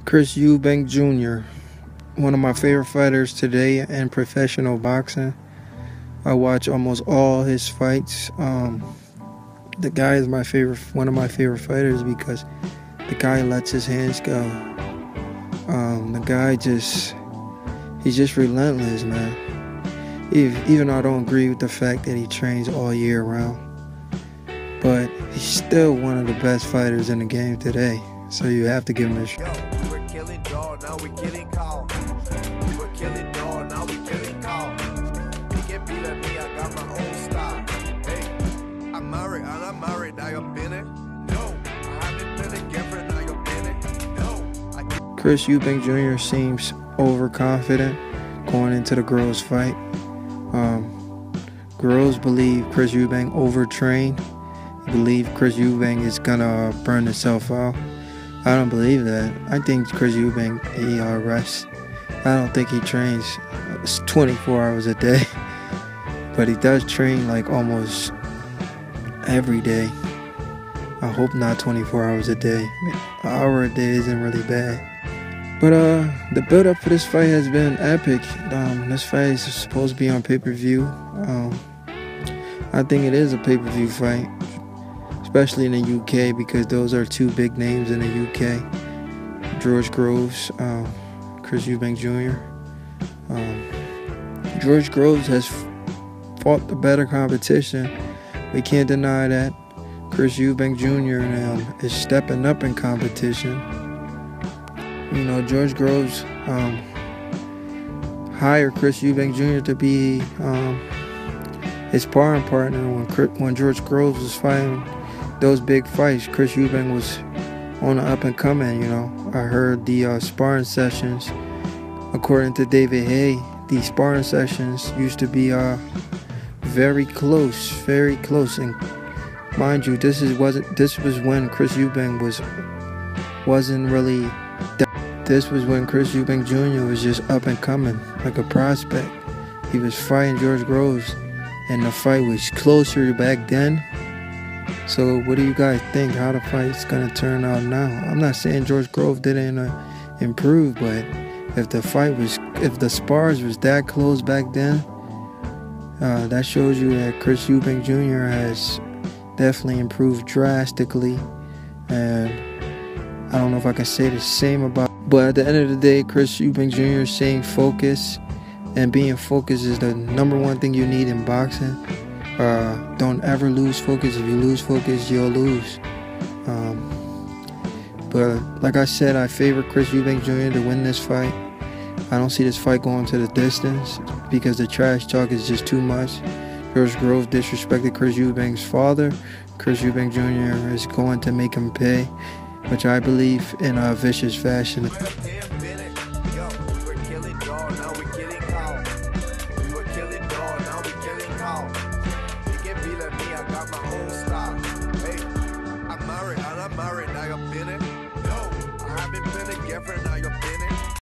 Chris Eubank Jr., one of my favorite fighters today in professional boxing. I watch almost all his fights. The guy is one of my favorite fighters because the guy lets his hands go. The guy he's just relentless, man. Even though I don't agree with the fact that he trains all year round, but he's still one of the best fighters in the game today. So you have to give him a shot. We were killing dog, now we killing call. We were killing dog, now we killing call. You can't be like me, I got my own style. Hey, I'm married, and I'm married, now you're in it. No, I haven't been a girlfriend, now you're in it. No. Chris Eubank Jr. seems overconfident going into the Groves fight. Groves believe Chris Eubank overtrained. He believe Chris Eubank is gonna burn himself out. I don't believe that. I think Chris Eubank, he rests. I don't think he trains 24 hours a day, but he does train like almost every day. I hope not 24 hours a day. An hour a day isn't really bad. But the build-up for this fight has been epic. This fight is supposed to be on pay-per-view. I think it is a pay-per-view fight, especially in the UK, because those are two big names in the UK. George Groves, Chris Eubank Jr. George Groves has fought the better competition. We can't deny that. Chris Eubank Jr. Is stepping up in competition. You know, George Groves hired Chris Eubank Jr. to be his sparring partner when George Groves was fighting those big fights. Chris Eubank was on the up and coming. You know, I heard the sparring sessions. According to David Hay, the sparring sessions used to be very close, and mind you, this was when Chris Eubank wasn't really. This was when Chris Eubank Jr. was just up and coming, like a prospect. He was fighting George Groves, and the fight was closer back then. So what do you guys think? How the fight's gonna turn out now? I'm not saying George Groves didn't improve, but if the spars was that close back then, that shows you that Chris Eubank Jr. has definitely improved drastically. And I don't know if I can say the same about. But at the end of the day, Chris Eubank Jr. is staying focused, and being focused is the number one thing you need in boxing. Don't ever lose focus. If you lose focus, you'll lose. But like I said, I favor Chris Eubank Jr. to win this fight. I don't see this fight going to the distance because the trash talk is just too much. George Groves disrespected Chris Eubank's father. Chris Eubank Jr. is going to make him pay, which I believe in a vicious fashion. I'm married, now you're in it. No, I haven't been a girlfriend, now you're